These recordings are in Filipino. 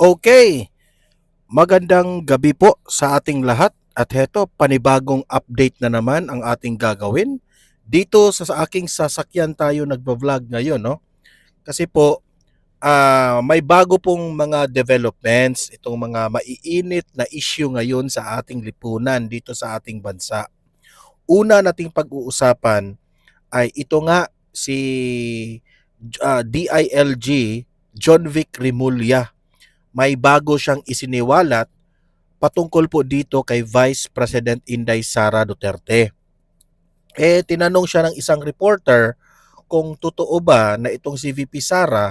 Okay, magandang gabi po sa ating lahat at heto panibagong update na naman ang ating gagawin. Dito sa aking sasakyan tayo nagba-vlog ngayon, no? Kasi po may bago pong mga developments, itong mga maiinit na issue ngayon sa ating lipunan dito sa ating bansa. Una nating pag-uusapan ay ito nga si DILG John Vic Rimulya. May bago siyang isiniwalat patungkol po dito kay Vice President Inday Sara Duterte. Tinanong siya ng isang reporter kung totoo ba na itong si VP Sara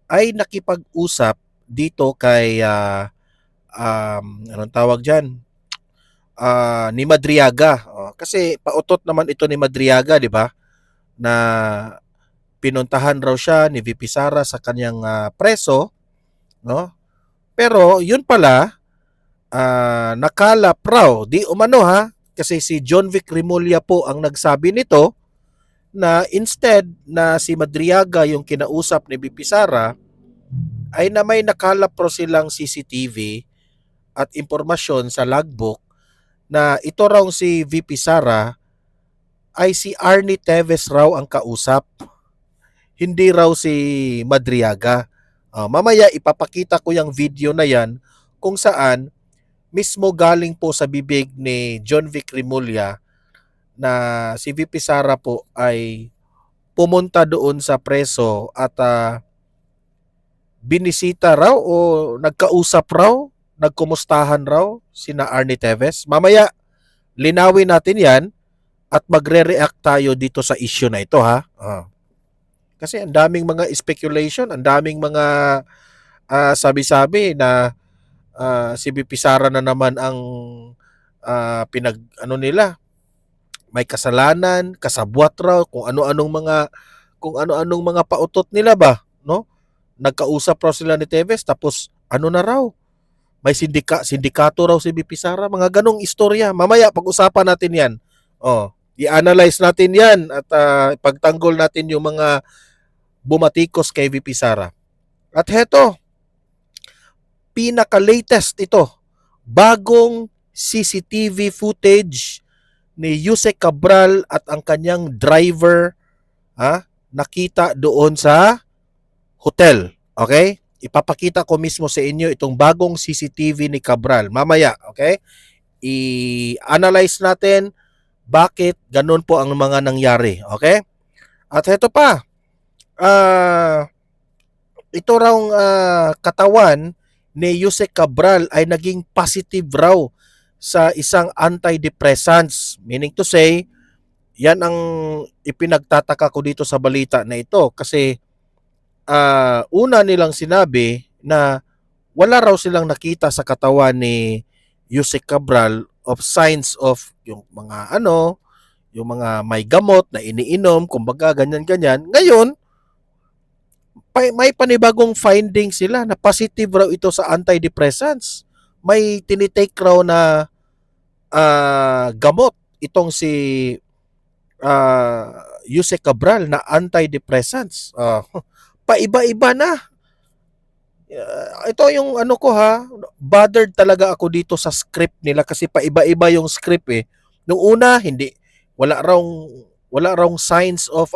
ay nakipag-usap dito kay anong tawag diyan? Ni Madriaga. Kasi pautot naman ito ni Madriaga, di ba? Na pinuntahan raw siya ni VP Sara sa kanyang preso, no? Pero yun pala, nakalap raw, di umano ha, kasi si John Vic Rimulya po ang nagsabi nito na instead na si Madriaga yung kinausap ni BP Sara, ay na may nakalap raw silang CCTV at impormasyon sa logbook na ito raw si VP Sara ay si Arnie Teves raw ang kausap, hindi raw si Madriaga. Mamaya ipapakita ko yung video na yan kung saan mismo galing po sa bibig ni John Vic Rimulya na si VP Sara po ay pumunta doon sa preso at binisita raw o nagkausap raw, nagkumustahan raw sina Arnie Teves. Mamaya linawin natin yan at magre-react tayo dito sa issue na ito ha. Kasi ang daming mga speculation, ang daming mga sabi-sabi na si VP Sara na naman ang pinag ano nila, may kasalanan, kasabwat raw kung ano-anong mga pautot nila ba, no? Nagkausap raw sila ni Teves tapos ano na raw? May sindikato raw si VP Sara, mga ganong istorya. Mamaya pag-usapan natin 'yan. I-analyze natin 'yan at ipagtanggol natin yung mga bumatikos kay VP Sara. At heto, pinaka-latest ito, bagong CCTV footage ni Yusek Cabral at ang kanyang driver nakita doon sa hotel. Okay? Ipapakita ko mismo sa inyo itong bagong CCTV ni Cabral. Mamaya, okay? I-analyze natin bakit ganun po ang mga nangyari. Okay? At ito pa, ito raw katawan ni Yusek Cabral ay naging positive raw sa isang antidepressants. Meaning to say, yan ang ipinagtataka ko dito sa balita na ito kasi una nilang sinabi na wala raw silang nakita sa katawan ni Yusek Cabral of signs of yung mga yung mga may gamot na iniinom, kumbaga ganyan-ganyan. Ngayon, may panibagong finding sila na positive raw ito sa antidepressants. May tinitake raw na gamot itong si Yusek Cabral na antidepressants. Paiba-iba na. Ito yung ano ko ha, bothered talaga ako dito sa script nila kasi paiba-iba yung script eh. Nung una, hindi, wala raw signs of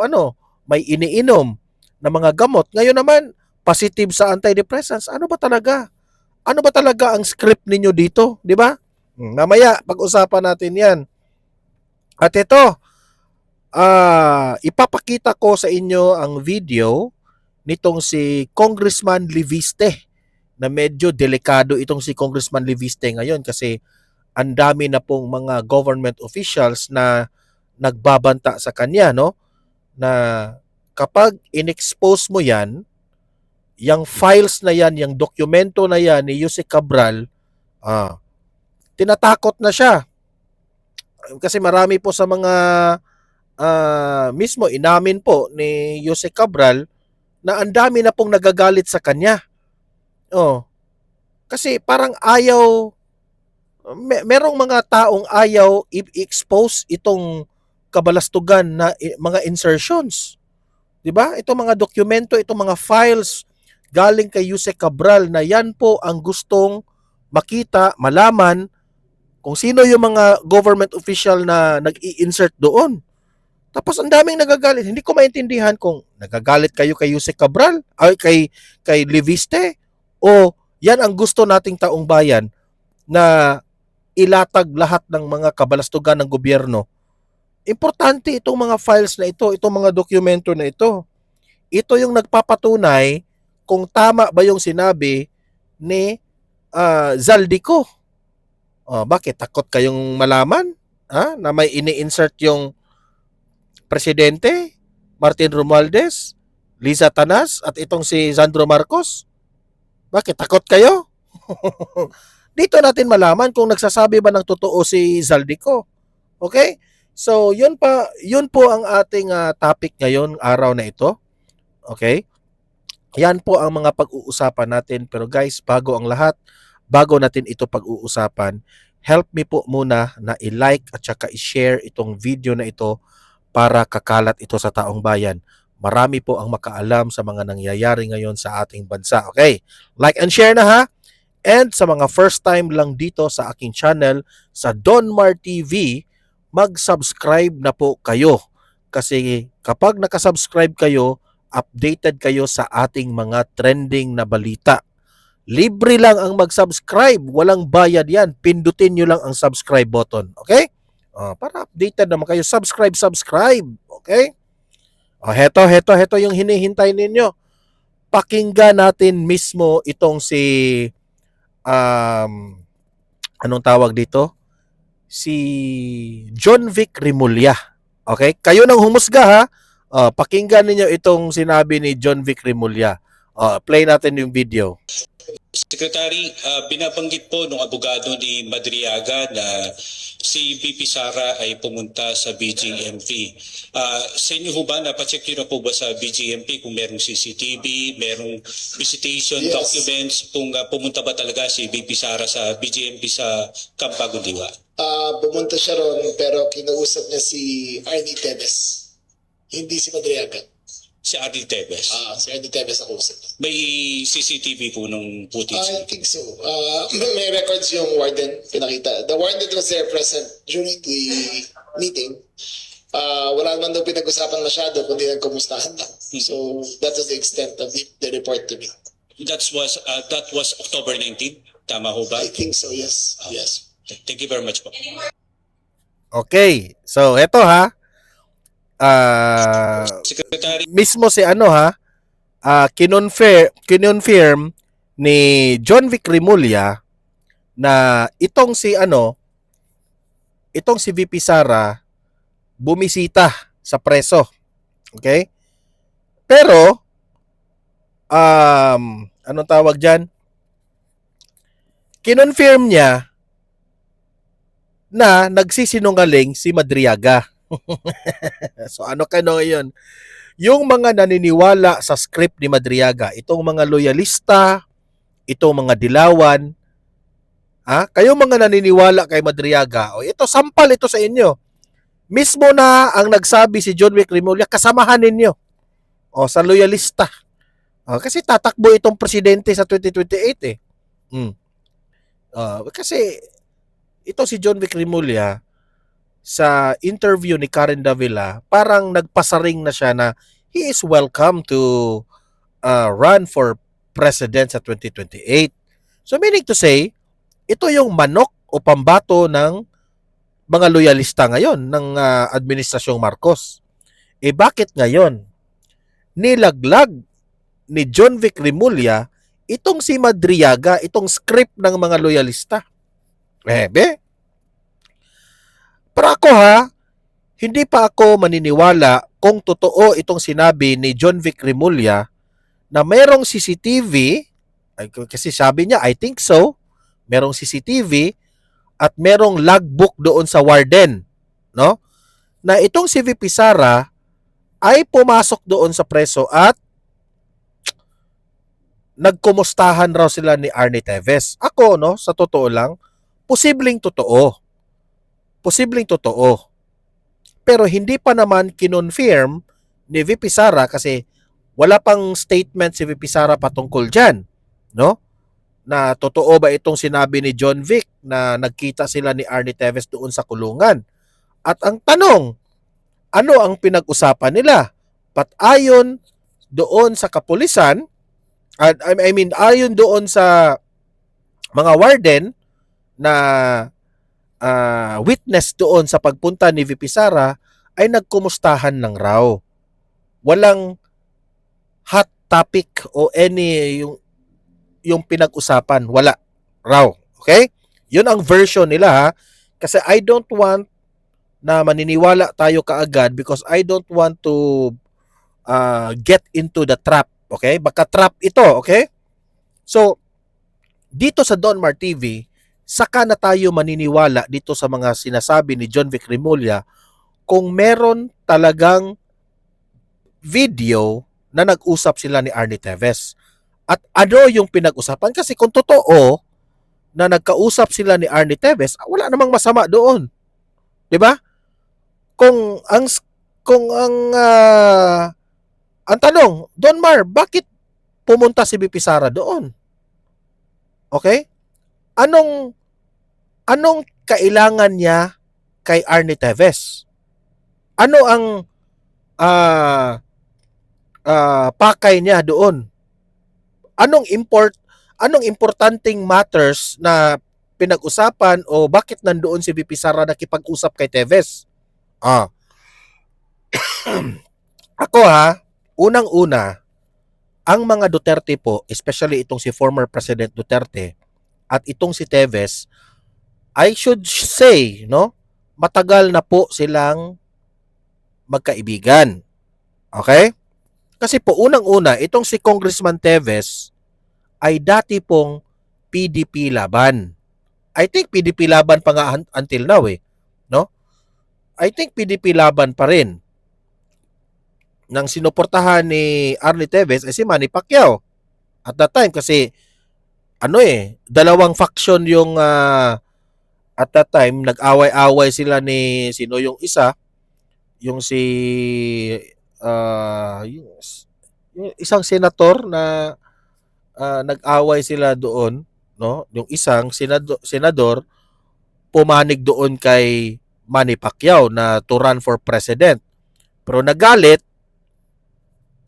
may iniinom na mga gamot. Ngayon naman, positive sa antidepressants. Ano ba talaga? Ano ba talaga ang script ninyo dito? Di ba? Mamaya, pag-usapan natin yan. At ito, ipapakita ko sa inyo ang video nitong si Congressman Liviste na medyo delikado itong si Congressman Liviste ngayon kasi ang dami na pong mga government officials na nagbabanta sa kanya, no? Na kapag inexpose mo yan, yung files na yan, yung dokumento na yan ni Yusek Cabral, tinatakot na siya. Kasi marami po sa mga mismo inamin po ni Yusek Cabral na ang dami na pong nagagalit sa kanya. Kasi parang ayaw, merong mga taong ayaw i-expose itong kabalastugan na mga insertions. 'Di ba? Itong mga dokumento, itong mga files, galing kay Yusek Cabral na yan po ang gustong makita, malaman kung sino yung mga government official na nag-i-insert doon. Tapos ang daming nagagalit. Hindi ko maintindihan kung nagagalit kayo kay Yusek Cabral, ay kay Leviste, o yan ang gusto nating taong bayan na ilatag lahat ng mga kabalastugan ng gobyerno. Importante itong mga files na ito, itong mga dokumento na ito. Ito yung nagpapatunay kung tama ba yung sinabi ni Zaldico. Bakit? Takot kayong malaman na may ini-insert yung presidente, Martin Romualdez, Liza Tanas, at itong si Sandro Marcos? Bakit? Takot kayo? Dito natin malaman kung nagsasabi ba ng totoo si Zaldico. Okay? So, yun po ang ating topic ngayon, araw na ito. Okay? Yan po ang mga pag-uusapan natin. Pero guys, bago ang lahat, bago natin ito pag-uusapan, help me po muna na i-like at saka i-share itong video na ito para kakalat ito sa taong bayan. Marami po ang makaalam sa mga nangyayari ngayon sa ating bansa. Okay? Like and share na ha. And sa mga first time lang dito sa aking channel, sa Donmar TV, mag-subscribe na po kayo. Kasi kapag nakasubscribe kayo, updated kayo sa ating mga trending na balita. Libre lang ang mag-subscribe. Walang bayad yan. Pindutin nyo lang ang subscribe button. Okay? Para updated naman kayo. Subscribe. Okay? Heto yung hinihintay ninyo. Pakinggan natin mismo itong si anong tawag dito? Si John Vic Remulla. Okay? Kayo nang humusga ha. Pakinggan ninyo itong sinabi ni John Vic Remulla. Play natin yung video. Secretary, binabanggit po ng abogado ni Madriaga na si VP Sara ay pumunta sa BGMP. Sa inyo ho ba, napacheck nyo na po ba sa BGMP kung merong CCTV, merong visitation documents, kung pumunta ba talaga si VP Sara sa BGMP sa Camp Bagong Diwa? Pumunta siya ron pero kinausap niya si Arnie Tevez, hindi si Madriaga. Si Arnie Tevez? Si Arnie Tevez ang usap. May CCTV po nung footage? I think so. May records yung warden, pinakita. The warden was there present during the meeting. Wala naman daw pinag-usapan masyado, kundi nagkumustahan lang. So, that was the extent of the report to me. That was October 19? Tama ho ba? I think so, yes. Yes. Thank you very much po. Okay. So, eto ha. Secretary, Mismo si kinonfirm ni John Vic Remulla na itong si VP Sara bumisita sa preso. Okay? Pero anong tawag diyan? Kinonfirm niya na nagsisinungaling si Madriaga. So ano kano ngayon? Yung mga naniniwala sa script ni Madriaga, itong mga loyalista, itong mga dilawan, kayong mga naniniwala kay Madriaga, ito sampal ito sa inyo. Mismo na ang nagsabi si John Vic Remulla, kasamahan ninyo sa loyalista. Kasi tatakbo itong presidente sa 2028 eh. Kasi ito si John Vic Remulla, sa interview ni Karen Davila, parang nagpasaring na siya na he is welcome to run for president sa 2028. So meaning to say, ito yung manok o pambato ng mga loyalista ngayon ng Administrasyong Marcos. Bakit ngayon nilaglag ni John Vic Remulla itong si Madriaga, itong script ng mga loyalista? Pero ako hindi pa ako maniniwala kung totoo itong sinabi ni John Vic Remulla na merong CCTV, kasi sabi niya, I think so, merong CCTV at merong logbook doon sa warden, no? Na itong si VP Sara ay pumasok doon sa preso at nagkumustahan raw sila ni Arnie Tevez. Ako, sa totoo lang, posibleng totoo. Pero hindi pa naman kinonfirm ni VP Sara kasi wala pang statement si VP Sara patungkol dyan, no? Na totoo ba itong sinabi ni John Vic na nagkita sila ni Arnie Teves doon sa kulungan? At ang tanong, ano ang pinag-usapan nila? Ayon doon sa kapulisan, ayon doon sa mga warden na witness doon sa pagpunta ni VP Sara, ay nagkumustahan lang raw. Walang hot topic o any yung pinag-usapan, wala raw. Okay? Yun ang version nila ha. Kasi I don't want na maniniwala tayo kaagad because I don't want to get into the trap. Okay? Baka trap ito. Okay? So, dito sa Donmar TV, saka na tayo maniniwala dito sa mga sinasabi ni John Vic Remulla kung meron talagang video na nag-usap sila ni Arnie Teves. At ano yung pinag-usapan? Kasi kung totoo na nagkausap sila ni Arnie Teves, wala namang masama doon. 'Di ba? Kung ang tanong, Donmar, bakit pumunta si VP Sara doon? Okay? Anong kailangan niya kay Arnie Teves? Ano ang pakay niya doon? Anong importanteng matters na pinag-usapan o bakit nandoon si VP Sara nakipag-usap kay Teves? Ako unang-una, ang mga Duterte po, especially itong si former President Duterte at itong si Teves, I should say, no, matagal na po silang magkaibigan. Okay? Kasi po unang-una, itong si Congressman Teves ay dati pong PDP laban. I think PDP laban pa nga until now no? I think PDP laban pa rin. Nang sinuportahan ni Arnie Teves ay si Manny Pacquiao. At that time kasi dalawang faction yung at that time nag-away-away sila ni sino yung isa, yung si yung isang senator na nag-away sila doon, no? Yung isang senador pumanig doon kay Manny Pacquiao na to run for president. Pero nagalit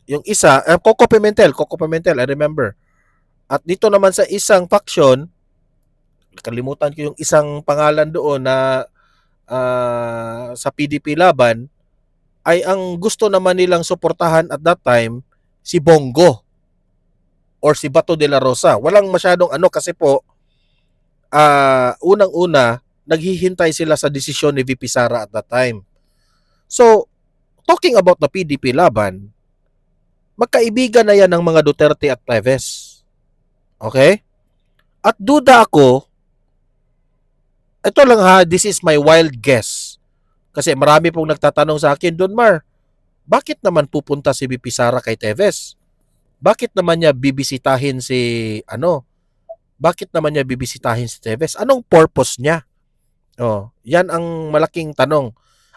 yung isa, Coco Pimentel, I remember. At dito naman sa isang faction, kalimutan ko yung isang pangalan doon na sa PDP laban, ay ang gusto naman nilang suportahan at that time si Bongo or si Bato de la Rosa. Walang masyadong kasi po unang-una naghihintay sila sa desisyon ni VP Sara at that time. So, talking about the PDP laban, magkaibigan na yan ng mga Duterte at Teves. Okay? At duda ako, ito lang this is my wild guess. Kasi marami pong nagtatanong sa akin, Donmar, bakit naman pupunta si VP Sara kay Teves? Bakit naman niya bibisitahin Bakit naman niya bibisitahin si Teves? Anong purpose niya? Yan ang malaking tanong.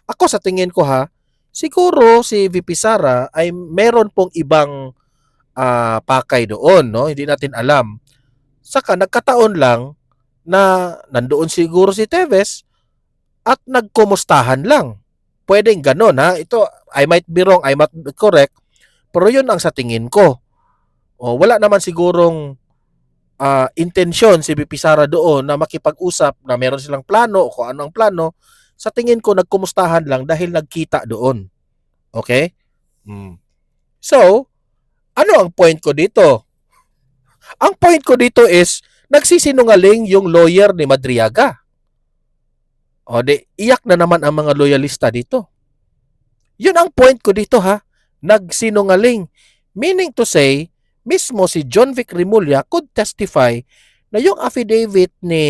Ako sa tingin ko siguro si VP Sara ay meron pong ibang pakay doon, no? Hindi natin alam. Saka nagkataon lang na nandoon siguro si Teves at nagkumustahan lang. Pwedeng ganon Ito, I might be wrong, I might be correct, pero yun ang sa tingin ko. Wala naman sigurong intensyon si VP Sara doon na makipag-usap na meron silang plano o kung ano ang plano. Sa tingin ko, nagkumustahan lang dahil nagkita doon. Okay? So, ano ang point ko dito? Ang point ko dito is, nagsisinungaling yung lawyer ni Madriaga. Iyak na naman ang mga loyalista dito. Yun ang point ko dito nagsinungaling. Meaning to say, mismo si John Vic Remulla could testify na yung affidavit ni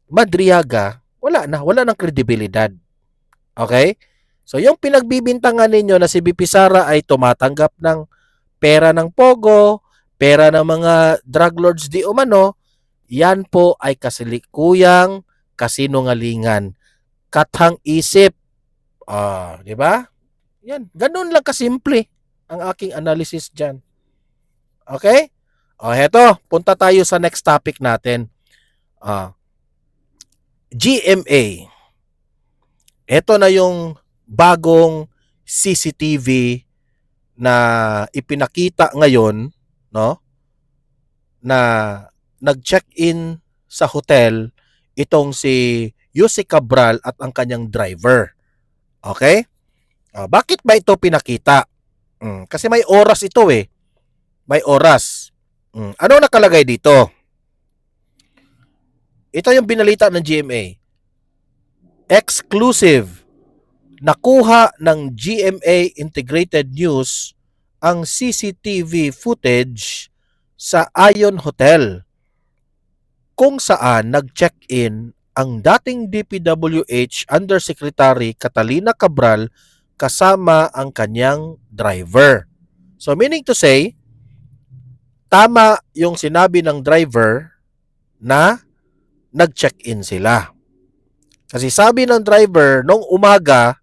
Madriaga, wala ng kredibilidad. Okay? So yung pinagbibintangan ninyo na si VP Sara ay tumatanggap ng pera ng Pogo, pera ng mga drug lords di umano, yan po ay kasilikuyang kasinungalingan. Kathang isip. Di ba? Yan, ganun lang kasimple. ang aking analysis dyan. Okay? O, heto. Punta tayo sa next topic natin. GMA. Ito na yung bagong CCTV na ipinakita ngayon, no? Na nag-check-in sa hotel itong si Yuse Cabral at ang kanyang driver. Okay? Bakit ba ito pinakita? Kasi may oras ito eh. May oras. Ano nakalagay dito? Ito yung binalita ng GMA. Exclusive. Nakuha ng GMA Integrated News ang CCTV footage sa Ion Hotel kung saan nag-check-in ang dating DPWH Undersecretary Catalina Cabral kasama ang kanyang driver. So meaning to say, tama yung sinabi ng driver na nag-check-in sila. Kasi sabi ng driver, nung umaga,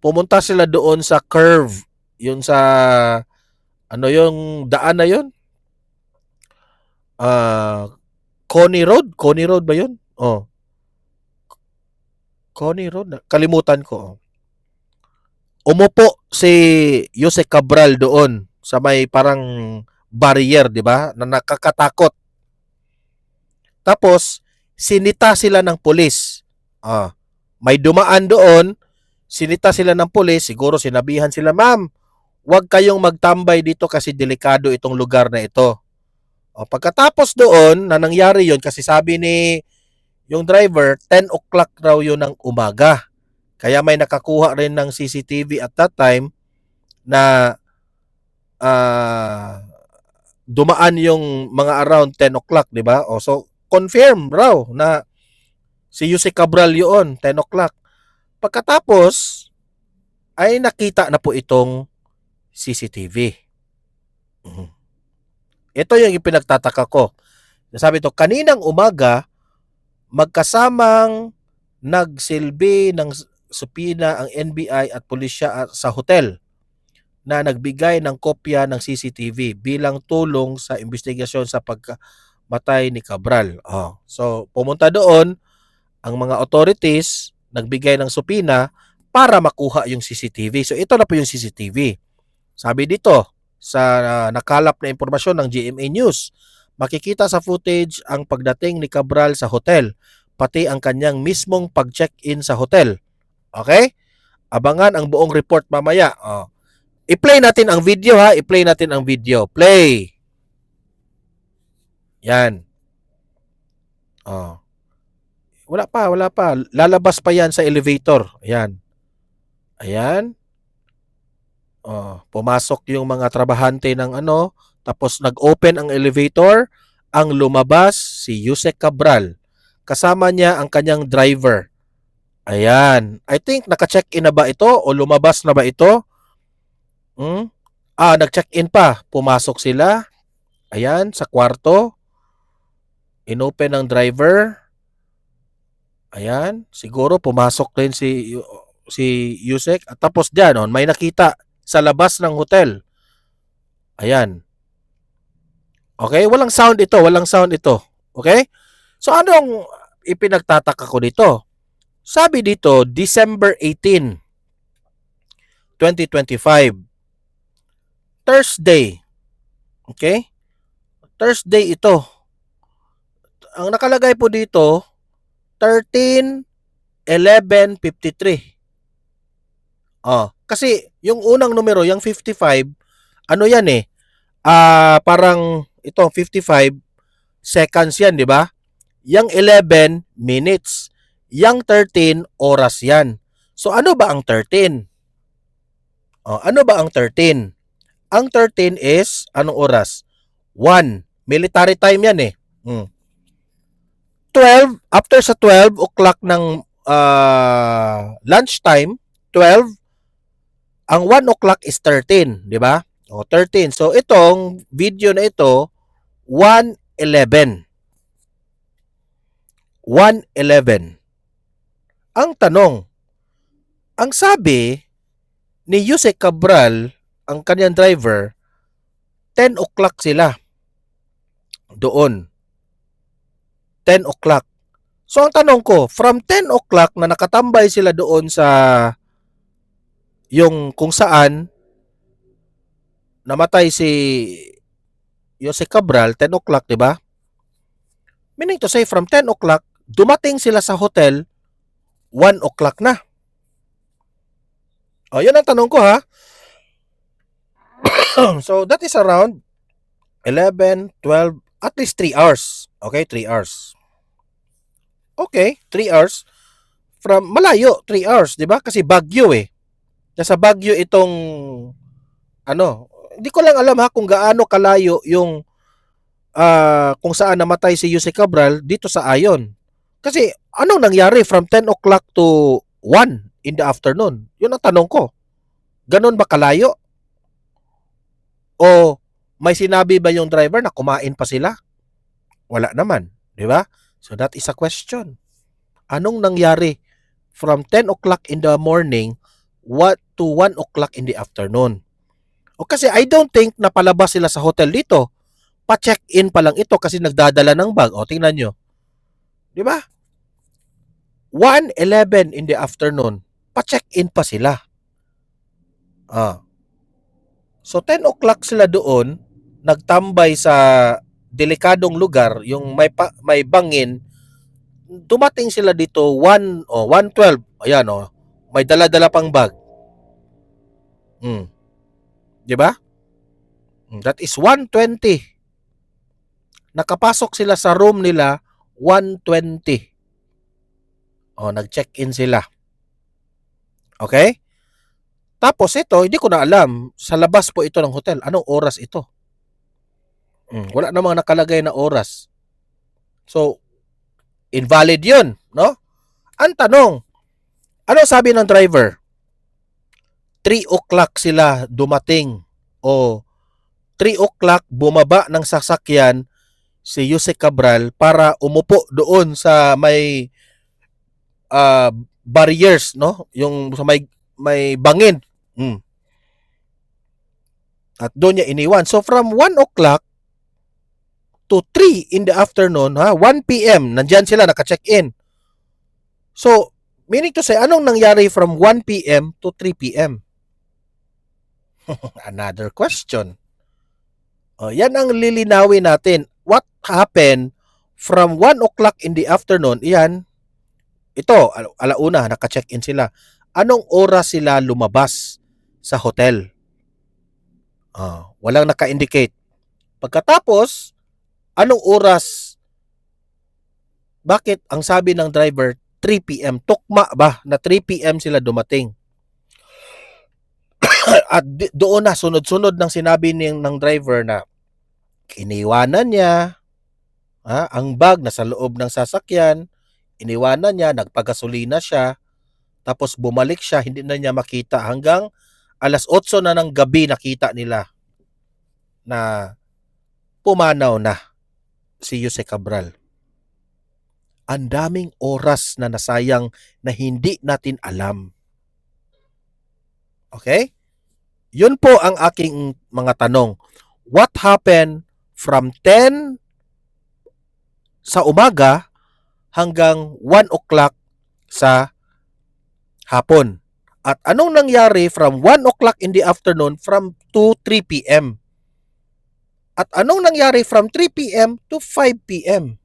pumunta sila doon sa curve. Yun sa, ano yung daan na yun? Coney Road? Coney Road ba yun? Oh. Coney Road? Kalimutan ko. Umupo si Yuse Cabral doon sa may parang barrier, di ba? Na nakakatakot. Tapos, sinita sila ng pulis. May dumaan doon, sinita sila ng pulis, siguro sinabihan sila, ma'am, huwag kayong magtambay dito kasi delikado itong lugar na ito. Pagkatapos doon, na nangyari yun, kasi sabi ni yung driver, 10 o'clock raw yun ng umaga. Kaya may nakakuha rin ng CCTV at that time na dumaan yung mga around 10 o'clock, di ba? So, confirm raw na si Yuse Cabral yun, 10 o'clock. Pagkatapos, ay nakita na po itong CCTV. Ito yung ipinagtataka ko. Sabi to, kaninang umaga, magkasamang nagsilbi ng supina ang NBI at pulisya sa hotel na nagbigay ng kopya ng CCTV bilang tulong sa investigasyon sa pagkamatay ni Cabral. So, pumunta doon ang mga authorities, nagbigay ng supina para makuha yung CCTV. So, ito na po yung CCTV. Sabi dito, sa nakalap na impormasyon ng GMA News, makikita sa footage ang pagdating ni Cabral sa hotel, pati ang kanyang mismong pag-check-in sa hotel. Okay? Abangan ang buong report mamaya. I-play natin ang video ha. I-play natin ang video. Play. Yan. Wala pa. Lalabas pa yan sa elevator. Ayan. Pumasok yung mga trabahante ng tapos nag-open ang elevator, ang lumabas si Yuse Cabral. Kasama niya ang kanyang driver. Ayan. I think naka-check-in na ba ito o lumabas na ba ito? Nag-check-in pa. Pumasok sila. Ayan, sa kwarto. Inopen ng driver. Ayan, siguro pumasok din si Yusek. At tapos diyan, may nakita sa labas ng hotel. Ayan. Okay, walang sound ito. Okay? So anong ipinagtataka ko dito? Sabi dito, December 18, 2025. Thursday. Okay? Thursday ito. Ang nakalagay po dito, 13-11-53. Kasi yung unang numero, yung 55, ano yan eh, parang ito, 55 seconds yan, di ba? Yung 11, minutes. Yung 13, oras yan. So ano ba ang 13? Ano ba ang 13? Ang 13 is, anong oras? 1. Military time yan eh. 12, after sa 12 o'clock ng lunchtime, 12, ang 1 o'clock is 13, di ba? 13. So itong video na ito, 1:11. 1:11. Ang tanong, ang sabi ni Yuse Cabral ang kanyang driver, 10 o'clock sila doon. 10 o'clock. So ang tanong ko, from 10 o'clock na nakatambay sila doon sa yung kung saan namatay si Jose Cabral, 10 o'clock, di ba? Meaning to say, from 10 o'clock, dumating sila sa hotel, 1 o'clock na. O, yun ang tanong ko, ha? So, that is around 11, 12, at least 3 hours. Okay, 3 hours. Okay, 3 hours. From malayo, 3 hours, di ba? Kasi Baguio eh. Nasa Baguio itong, hindi ko lang alam ha kung gaano kalayo yung kung saan namatay si Jose Cabral dito sa Ayon. Kasi anong nangyari from 10 o'clock to 1 in the afternoon? Yun ang tanong ko. Ganon ba kalayo? O may sinabi ba yung driver na kumain pa sila? Wala naman, di ba? So that is a question. Anong nangyari from 10 o'clock in the morning to 1 o'clock in the afternoon? O kasi I don't think na palabas sila sa hotel dito. Pa-check-in pa lang ito kasi nagdadala ng bag. O, tingnan nyo. Di ba? 1:11 in the afternoon. Pa-check-in pa sila. So, 10 o'clock sila doon, nagtambay sa delikadong lugar, yung may bangin, dumating sila dito 1:12. Ayan, may dala-dala pang bag. Di ba? That is 1:20. Nakapasok sila sa room nila 1:20. Nag-check-in sila. Okay? Tapos ito, hindi ko na alam. Sa labas po ito ng hotel. Anong oras ito? Wala namang nakalagay na oras. So, invalid yun, no? Ang tanong, ano sabi ng driver? 3 o'clock sila dumating o 3 o'clock bumaba ng sasakyan si Jose Cabral para umupo doon sa may barriers, no? Yung sa may bangin. At doon niya iniwan. So from 1 o'clock to 3 in the afternoon, 1 p.m., nandyan sila, naka-check-in. So, meaning to say, anong nangyari from 1 p.m. to 3 p.m.? Another question. Yan ang lilinawin natin. What happened from 1 o'clock in the afternoon? Yan. Ito, alauna, naka-check-in sila. Anong oras sila lumabas sa hotel? Walang naka-indicate. Pagkatapos, anong oras? Bakit ang sabi ng driver 3 p.m.? Tukma ba na 3 p.m. sila dumating? At doon na sunod-sunod ng sinabi ng driver na iniwanan niya ang bag na sa loob ng sasakyan, iniwanan niya, nagpagasolina siya, tapos bumalik siya, hindi na niya makita hanggang alas 8 na ng gabi nakita nila na pumanaw na si Jose Cabral. Ang daming oras na nasayang na hindi natin alam. Okay? Yun po ang aking mga tanong. What happened from 10 sa umaga hanggang 1 o'clock sa hapon? At anong nangyari from 1 o'clock in the afternoon to 3 p.m.? At anong nangyari from 3 p.m. to 5 p.m.?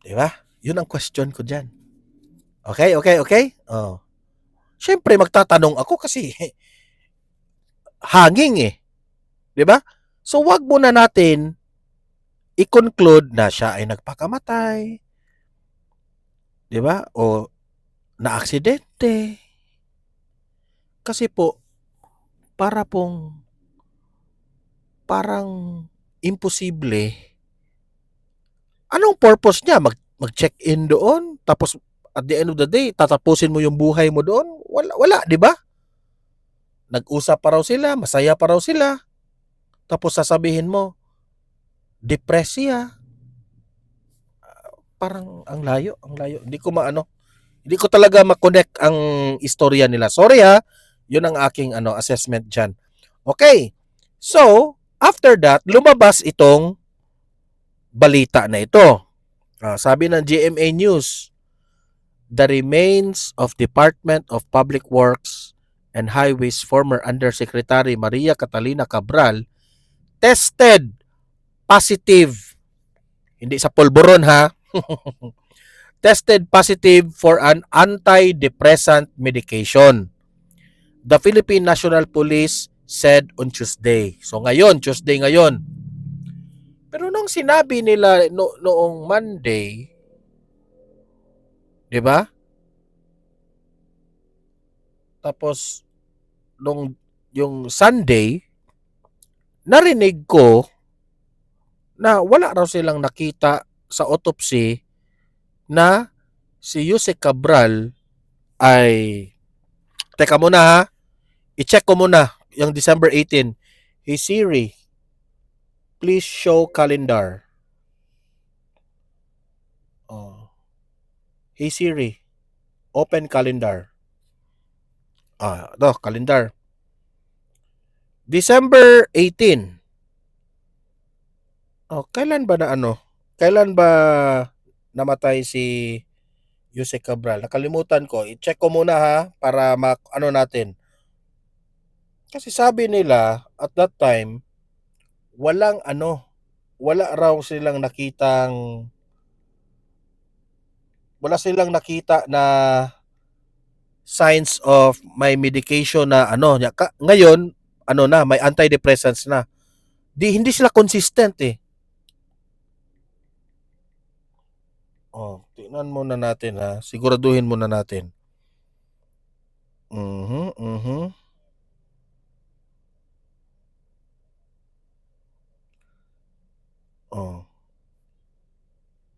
Diba? Yun ang question ko dyan. Okay? Siyempre, magtatanong ako kasi hanging eh. Diba? So, wag muna natin i-conclude na siya ay nagpakamatay. Diba? O na-aksidente. Kasi po, parang imposible. Anong purpose niya? Mag-check-in doon? Tapos, at the end of the day, tatapusin mo yung buhay mo doon? Wala, di ba? Nag-usap pa raw sila, masaya pa raw sila. Tapos sasabihin mo, depressed siya. Parang ang layo. Hindi Hindi ko talaga ma-connect ang istorya nila. Sorry ha, yun ang aking assessment dyan. Okay, so after that, lumabas itong balita na ito. Sabi ng GMA News, the remains of Department of Public Works and Highways former Undersecretary Maria Catalina Cabral tested positive, hindi sa polvoron ha, tested positive for an antidepressant medication. The Philippine National Police said on Tuesday. So ngayon, Tuesday ngayon. Pero nung sinabi nila noong Monday, 'di ba? Tapos nung yung Sunday, narinig ko na wala raw silang nakita sa autopsy na si Jose Cabral ay, teka muna ha, i-check ko muna yung December 18. Hey Siri, please show calendar. Hey Siri, open calendar. Calendar. December 18. Kailan ba Kailan ba namatay si Jose Cabral? Nakalimutan ko. I-check ko muna ha para natin. Kasi sabi nila at that time wala raw silang nakita na signs of may medication na ngayon may antidepressants na. Hindi sila consistent eh. Tingnan muna natin ha. Siguraduhin muna natin.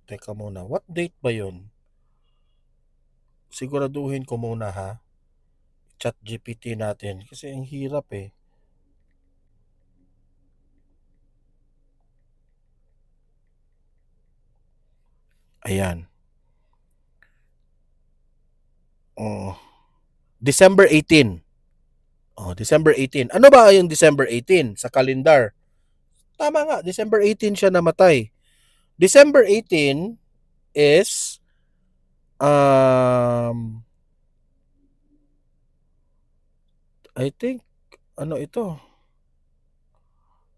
Teka muna. What date ba yun? Siguraduhin ko muna ha. Chat GPT natin. Kasi ang hirap eh. Ayan. December 18. December 18. Ano ba yung December 18 sa kalendar? Tama nga, December 18 siya namatay. December 18 is I think ito?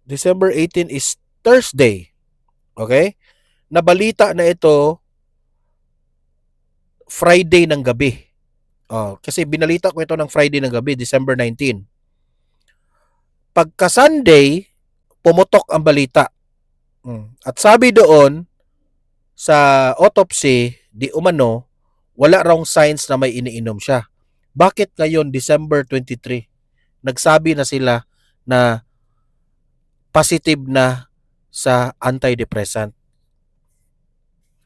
December 18 is Thursday. Okay? Nabalita na ito Friday ng gabi. Kasi binalita ko ito ng Friday ng gabi, December 19. Pagka Sunday, pumutok ang balita. At sabi doon sa autopsy, di umano, wala raw signs na may iniinom siya. Bakit ngayon, December 23, nagsabi na sila na positive na sa antidepressant?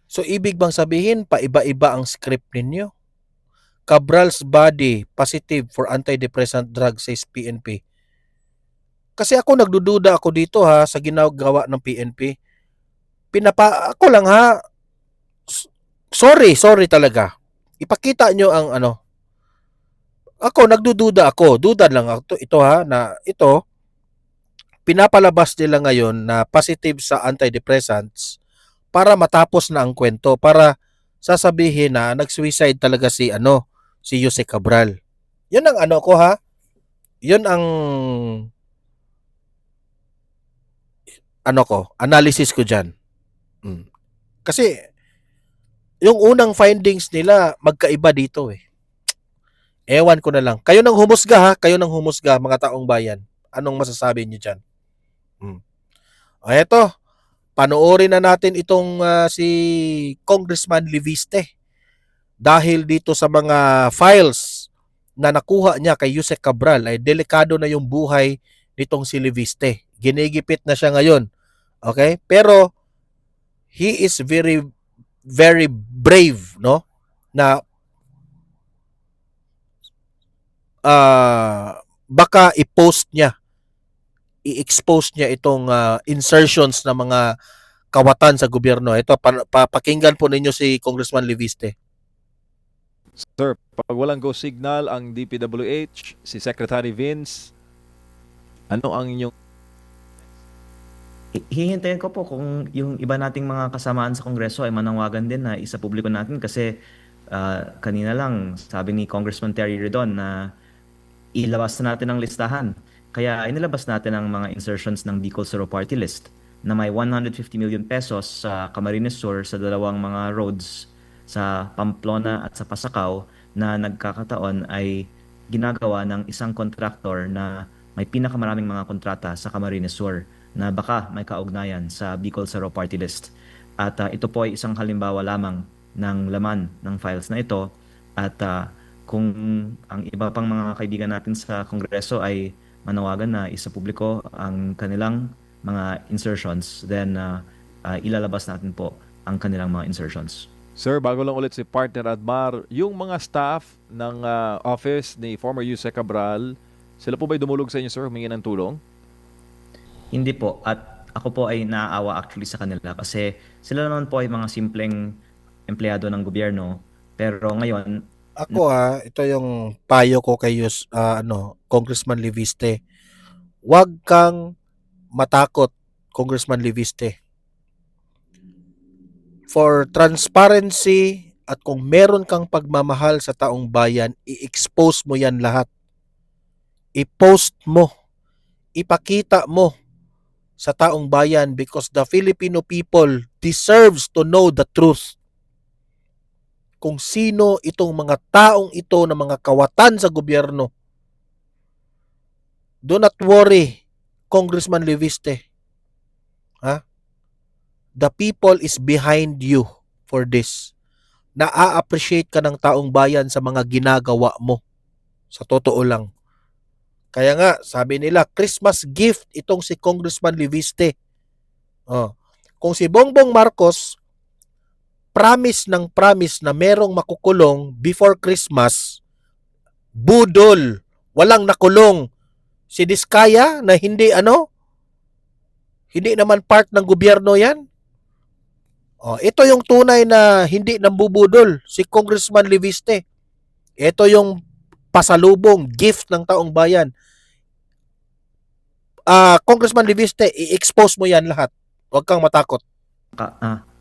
So, ibig bang sabihin, paiba-iba ang script ninyo? Cabral's body positive for antidepressant drug, says PNP. Kasi ako nagdududa ako dito ha sa ginagawa ng PNP. Ako lang ha. Sorry talaga. Ipakita nyo ang Ako nagdududa ako. Duda lang ako ito ha na ito pinapalabas nila ngayon na positive sa antidepressants para matapos na ang kwento, para sasabihin na nag-suicide talaga si Jose Cabral. 'Yun ang ko ha. 'Yun ang analysis ko diyan. Kasi yung unang findings nila magkaiba dito eh. Ewan ko na lang. Kayo nang humusga ha, mga taong bayan. Anong masasabi niyo diyan? Eto, panoorin na natin itong si Congressman Leviste. Dahil dito sa mga files na nakuha niya kay Jose Cabral ay delikado na yung buhay nitong si Leviste. Ginigipit na siya ngayon. Okay? Pero he is very very brave, no? Na baka i-expose niya itong insertions ng mga kawatan sa gobyerno. Ito, papakinggan po ninyo si Congressman Leviste. Sir, pag walang go signal ang DPWH, si Secretary Vince, ano ang inyong Hihintayin ko po kung yung iba nating mga kasamaan sa Kongreso ay manawagan din na isa publiko natin kasi kanina lang sabi ni Congressman Terry Redon na ilabas na natin ang listahan. Kaya inilabas natin ang mga insertions ng Bicol Zero Party List na may 150 million pesos sa Camarines Sur sa dalawang mga roads sa Pamplona at sa Pasacao na nagkakataon ay ginagawa ng isang kontraktor na may pinakamaraming mga kontrata sa Camarines Sur na baka may kaugnayan sa Bicol Zero Party List. At ito po ay isang halimbawa lamang ng laman ng files na ito. At kung ang iba pang mga kaibigan natin sa Kongreso ay manawagan na isa publiko ang kanilang mga insertions, then ilalabas natin po ang kanilang mga insertions. Sir, bago lang ulit si Partner Admar, yung mga staff ng office ni former Yusek Cabral, sila po ba'y dumulog sa inyo, sir, humingi ng tulong? Hindi po. At ako po ay naaawa actually sa kanila kasi sila naman po ay mga simpleng empleyado ng gobyerno. Pero ngayon, Ako ito yung payo ko kay Congressman Leviste. Huwag kang matakot, Congressman Leviste. For transparency at kung meron kang pagmamahal sa taong bayan, i-expose mo yan lahat. I-post mo. Ipakita mo sa taong bayan because the Filipino people deserves to know the truth. Kung sino itong mga taong ito na mga kawatan sa gobyerno. Do not worry, Congressman Leviste. The people is behind you for this. Na-appreciate ka ng taong bayan sa mga ginagawa mo. Sa totoo lang. Kaya nga, sabi nila, Christmas gift itong si Congressman Leviste. Kung si Bongbong Marcos, promise na merong makukulong before Christmas, budol, walang nakulong. Si Diskaya na hindi naman part ng gobyerno yan. Ito yung tunay na hindi nambubudol, si Congressman Leviste. Ito yung pasalubong, gift ng taong bayan. Congressman Leviste, i-expose mo yan lahat. Huwag kang matakot.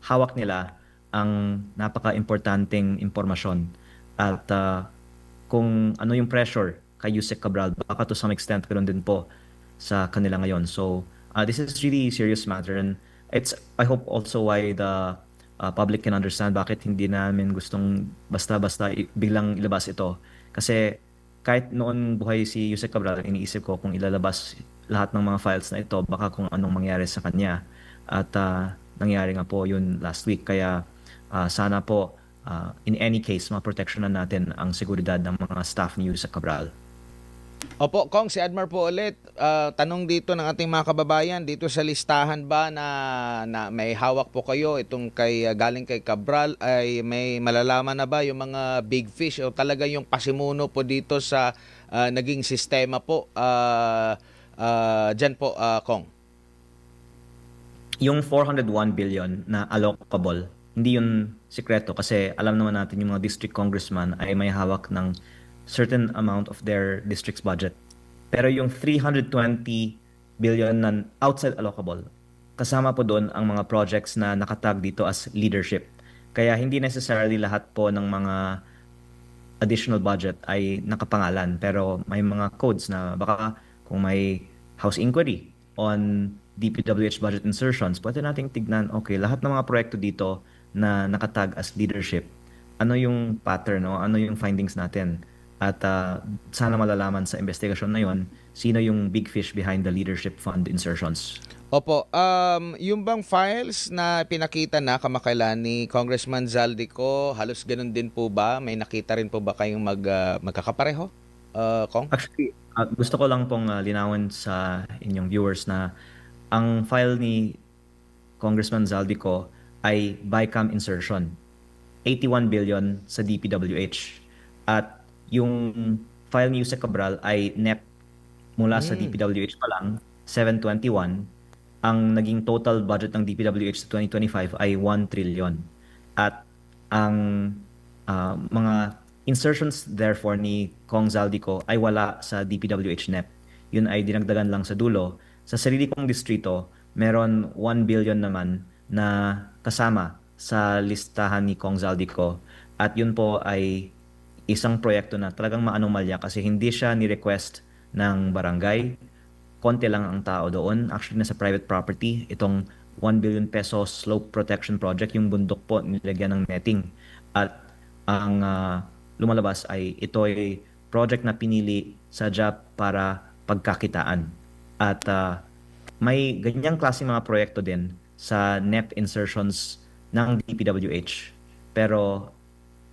hawak nila ang napaka-importanting impormasyon. At kung ano yung pressure kay Yusek Cabral, baka to some extent ganoon din po sa kanila ngayon. So this is really serious matter, and I hope also why the public can understand bakit hindi namin gustong basta-basta biglang ilabas ito. Kasi kahit noon buhay si Yusek Cabral, iniisip ko kung ilalabas lahat ng mga files na ito, baka kung anong mangyari sa kanya. At nangyari nga po yun last week. Kaya sana po, in any case, maproteksyonan natin ang seguridad ng mga staff ni Yusek Cabral. Opo, Kong, si Admar po ulit. Tanong dito ng ating mga kababayan, dito sa listahan ba na may hawak po kayo itong galing kay Cabral, ay may malalaman na ba yung mga big fish o talaga yung pasimuno po dito sa naging sistema po dyan po, Kong? Yung 401 billion na allocable, hindi yun sikreto kasi alam naman natin yung mga district congressman ay may hawak ng certain amount of their district's budget. Pero yung 320 billion na outside allocable, kasama po doon ang mga projects na nakatag dito as leadership. Kaya hindi necessarily lahat po ng mga additional budget ay nakapangalan. Pero may mga codes na baka kung may House inquiry on DPWH budget insertions, pwede nating tignan, okay, lahat ng mga proyekto dito na nakatag as leadership, ano yung pattern, no? Ano yung findings natin? At sana malalaman sa investigasyon na yon sino yung big fish behind the leadership fund insertions. Opo, yung bang files na pinakita na kamakailan ni Congressman Zaldico, halos ganun din po ba? May nakita rin po ba kayong magkakapareho, Kong? Actually, gusto ko lang pong linawin sa inyong viewers na ang file ni Congressman Zaldico ay BICAM insertion, 81 billion sa DPWH. At yung file ni Yusek Cabral ay NEP mula sa DPWH pa lang, 721. Ang naging total budget ng DPWH sa 2025 ay 1 trillion. At ang mga insertions therefore ni Kong Zaldico ay wala sa DPWH NEP. Yun ay dinagdagan lang sa dulo. Sa sarili kong distrito, meron 1 billion naman na kasama sa listahan ni Kong Zaldico. At yun po ay isang proyekto na talagang maanomalya kasi hindi siya ni-request ng barangay. Konti lang ang tao doon. Actually, nasa private property. Itong 1 billion peso slope protection project, yung bundok po nilagyan ng netting. At ang lumalabas ay ito ay project na pinili sa JAP para pagkakitaan. At may ganyang klase mga proyekto din sa NEP insertions ng DPWH. Pero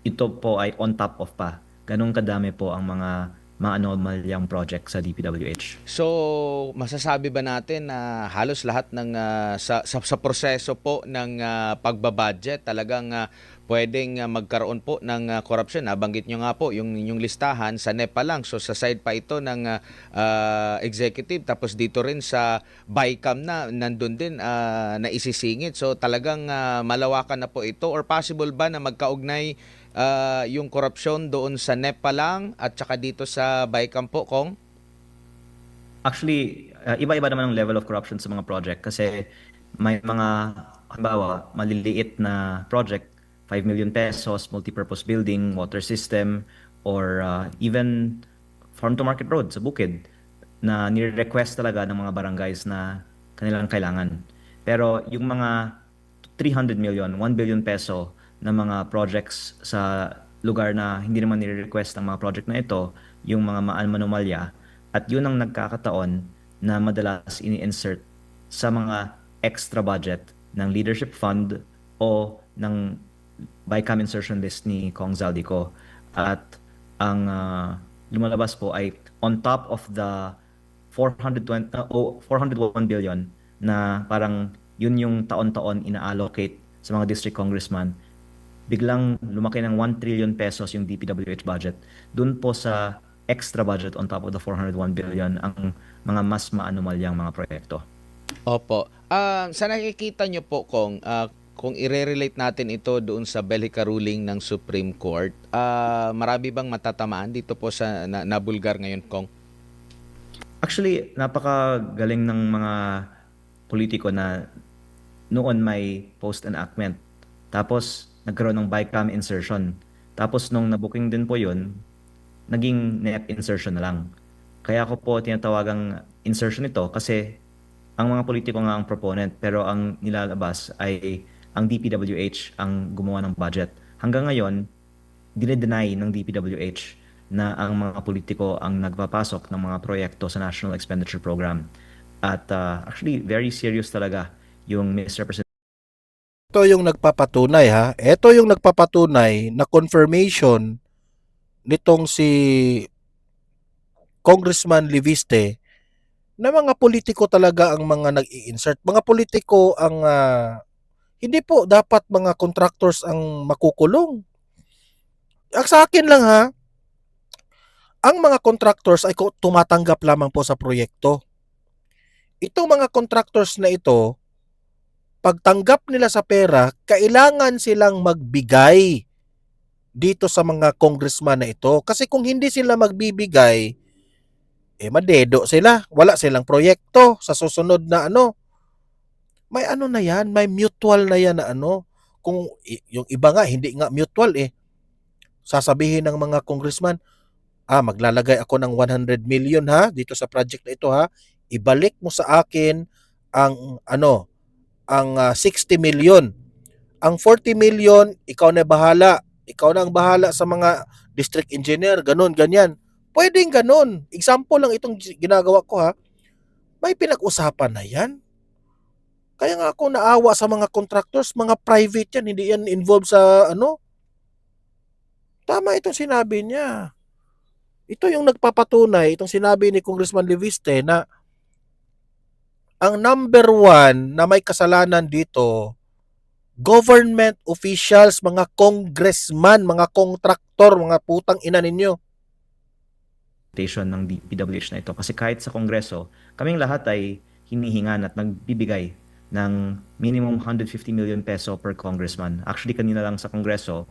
ito po ay on top of pa. Ganun kadami po ang mga maanomalyang project sa DPWH. So, masasabi ba natin na halos lahat ng sa proseso po ng pagbabudget talagang pwedeng magkaroon po ng korupsyon? Nabanggit nyo nga po yung inyong listahan sa NEPA lang. So, sa side pa ito ng executive, tapos dito rin sa BICAM na nandun din na isisingit. So, talagang malawakan na po ito, or possible ba na magkaugnay yung korupsyon doon sa NEPA lang at saka dito sa BICAM po, Kong? Actually, iba-iba naman ang level of corruption sa mga project kasi may mga, halimbawa, maliliit na project, 5 million pesos, multipurpose building, water system, or even farm-to-market road sa bukid na nire-request talaga ng mga barangays na kanilang kailangan. Pero yung mga 300 million, 1 billion peso na mga projects sa lugar na hindi naman nire-request ang mga project na ito, yung mga manomalya, at yun ang nagkakataon na madalas ini-insert sa mga extra budget ng leadership fund o ng BICAM insertion list ni Kong Zaldico. At ang lumalabas po ay on top of the 401 billion na parang yun yung taon-taon ina-allocate sa mga district congressman, biglang lumaki ng 1 trillion pesos yung DPWH budget. Doon po sa extra budget on top of the 401 billion ang mga mas maanomalyang mga proyekto. Opo. Sa nakikita nyo po, kung i-relate natin ito doon sa Bellica ruling ng Supreme Court, marami bang matatamaan dito po sa nabulgar ngayon, Kong? Actually, napakagaling ng mga politiko na noon may post-enactment. Tapos, nagkaroon ng BICAM insertion. Tapos, nung nabooking din po yun, naging NEP insertion na lang. Kaya ako po tinatawagang insertion ito kasi ang mga politiko nga ang proponent pero ang nilalabas ay ang DPWH ang gumawa ng budget. Hanggang ngayon, dinedeny ng DPWH na ang mga politiko ang nagpapasok ng mga proyekto sa National Expenditure Program. At actually, very serious talaga yung misrepresentation. Ito yung nagpapatunay ha. Ito yung nagpapatunay na confirmation nitong si Congressman Liviste na mga politiko talaga ang mga nag-i-insert. Mga politiko ang hindi po dapat mga contractors ang makukulong. Sa akin lang ha, ang mga contractors ay tumatanggap lamang po sa proyekto. Itong mga contractors na ito, pagtanggap nila sa pera, kailangan silang magbigay dito sa mga congressman na ito. Kasi kung hindi sila magbibigay, madedo sila. Wala silang proyekto sa susunod na May na yan, may mutual na yan na Kung yung iba nga, hindi nga mutual Sasabihin ng mga congressman, maglalagay ako ng 100 million ha, dito sa project na ito ha. Ibalik mo sa akin ang ang 60 million. Ang 40 million, ikaw na bahala. Ikaw na ang bahala sa mga district engineer, ganun, ganyan. Pwedeng ganun. Example lang itong ginagawa ko ha. May pinag-usapan na yan. Kaya nga ako naawa sa mga contractors, mga private yan, hindi yan involved sa Tama itong sinabi niya. Ito yung nagpapatunay, itong sinabi ni Congressman Liviste na ang number one na may kasalanan dito, government officials, mga congressman, mga kontraktor, mga putang ina ninyo. Ng DPWH na ito. Kasi kahit sa Kongreso, kaming lahat ay hinihingan at nagbibigay ng minimum 150 million peso per congressman. Actually, kanina lang sa Kongreso,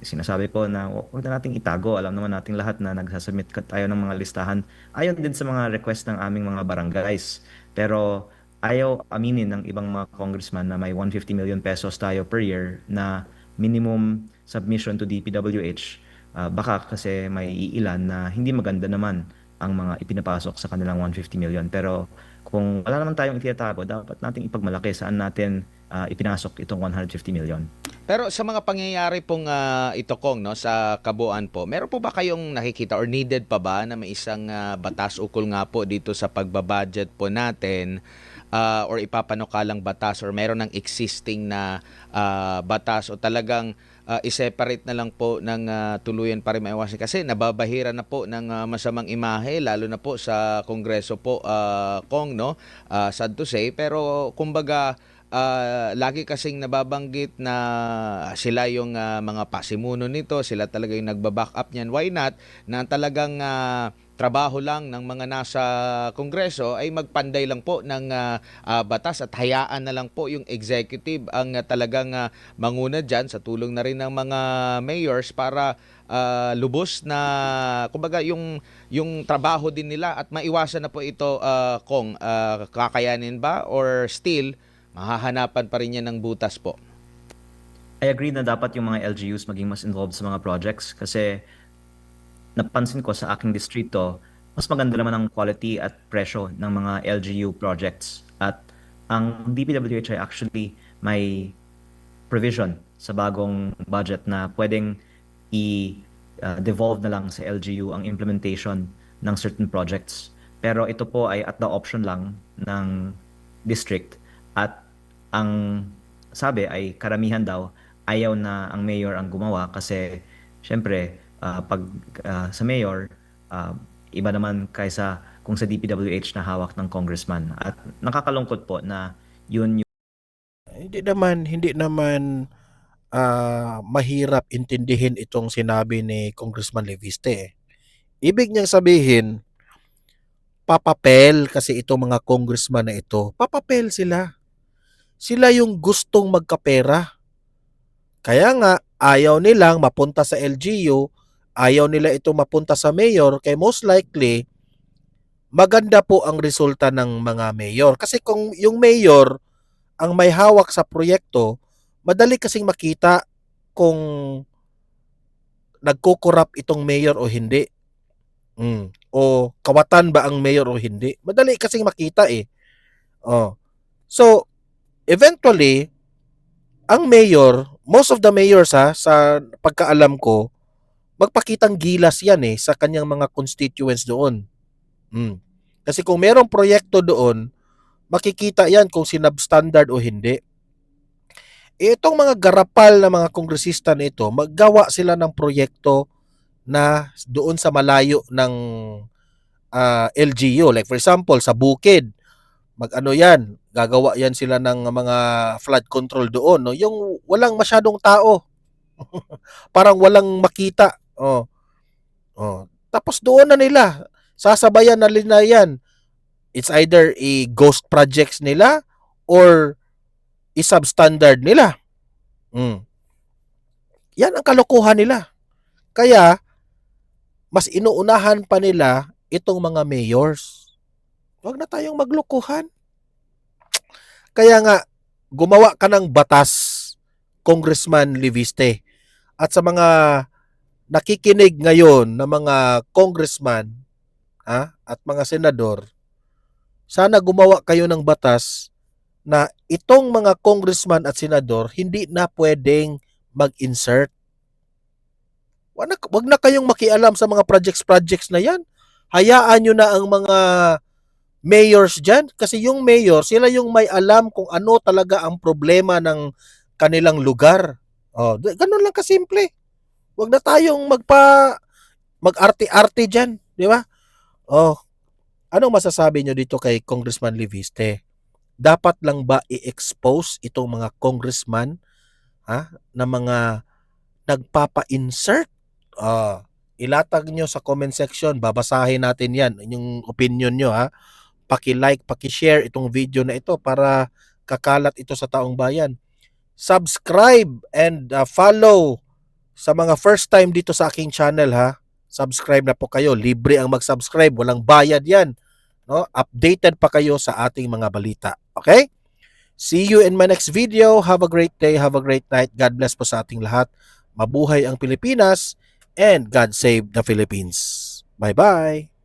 Sinasabi ko na huwag na nating itago. Alam naman nating lahat na nagsasubmit tayo ng mga listahan. Ayon din sa mga request ng aming mga barangays. Pero ayaw aminin ng ibang mga congressman na may 150 million pesos tayo per year na minimum submission to DPWH. Baka kasi may iilan na hindi maganda naman ang mga ipinapasok sa kanilang 150 million. Pero kung wala naman tayong itinatago, dapat nating ipagmalaki saan natin ipinasok itong 150 million. Pero sa mga pangyayari pong ito Kong, no, sa kabuuan po, meron po ba kayong nakikita or needed pa ba na may isang batas ukol nga po dito sa pagbabudget po natin, or ipapanukalang batas or meron ng existing na batas o talagang i-separate na lang po ng tuluyan para maiwasan kasi nababahira na po ng masamang imahe lalo na po sa Kongreso po, Kong, no, sad to say, pero kumbaga lagi kasing nababanggit na sila yung mga pasimuno nito, sila talaga yung nagba-back up niyan. Why not na talagang trabaho lang ng mga nasa Kongreso ay magpanday lang po ng batas at hayaan na lang po yung executive ang talagang manguna dyan sa tulong na rin ng mga mayors para lubos na kumbaga yung trabaho din nila at maiwasan na po ito, Kong, kakayanin ba or still mahahanapan pa rin yan ng butas po? I agree na dapat yung mga LGUs maging mas involved sa mga projects kasi napansin ko sa aking distrito, mas maganda naman ang quality at presyo ng mga LGU projects. At ang DPWH ay actually may provision sa bagong budget na pwedeng i-devolve na lang sa LGU ang implementation ng certain projects. Pero ito po ay at the option lang ng district at ang sabi ay karamihan daw ayaw na ang mayor ang gumawa kasi syempre pag sa mayor iba naman kaysa kung sa DPWH na hawak ng congressman at nakakalungkot po na yun yung Hindi naman mahirap intindihin itong sinabi ni Congressman Leviste. Ibig niyang sabihin, papapel kasi itong mga congressman na ito. Papapel sila. Sila yung gustong magkapera. Kaya nga, ayaw nilang mapunta sa LGU, ayaw nila ito mapunta sa mayor, kaya most likely, maganda po ang resulta ng mga mayor. Kasi kung yung mayor ang may hawak sa proyekto, madali kasing makita kung nagkukurap itong mayor o hindi. O kawatan ba ang mayor o hindi. Madali kasing makita eh. So, eventually, ang mayor, most of the mayors sa pagkaalam ko, magpakitang gilas yan sa kanyang mga constituents doon. Kasi kung merong proyekto doon, makikita yan kung sinubstandard o hindi. Itong mga garapal na mga kongresista nito, maggawa sila ng proyekto na doon sa malayo ng LGU. Like for example, sa Bukid, gagawa yan sila ng mga flood control doon. No? Yung walang masyadong tao. Parang walang makita. Tapos doon na nila, sasabayan na nila yan. It's either ghost projects nila or i-substandard nila. Yan ang kalokohan nila. Kaya, mas inuunahan pa nila itong mga mayors. Huwag na tayong maglokohan. Kaya nga, gumawa ka ng batas, Congressman Leviste. At sa mga nakikinig ngayon na mga congressman at mga senador, sana gumawa kayo ng batas na itong mga congressman at senador hindi na pwedeng mag-insert. Wag na kayong makialam sa mga projects na yan. Hayaan nyo na ang mga mayors dyan. Kasi yung mayor, sila yung may alam kung ano talaga ang problema ng kanilang lugar. Ganun lang kasimple. Wag na tayong mag-arte-arte dyan. Di ba? Anong masasabi nyo dito kay Congressman Leviste? Dapat lang ba i-expose itong mga congressman na mga nagpapa-insert? Ilatag nyo sa comment section, babasahin natin yan, yung opinion nyo Paki-like, paki-share itong video na ito para kakalat ito sa taong bayan. Subscribe and follow Sa mga first time dito sa aking channel ha, subscribe na po kayo. Libre ang mag-subscribe, walang bayad 'yan. No? Updated pa kayo sa ating mga balita. Okay? See you in my next video. Have a great day, have a great night. God bless po sa ating lahat. Mabuhay ang Pilipinas and God save the Philippines. Bye-bye.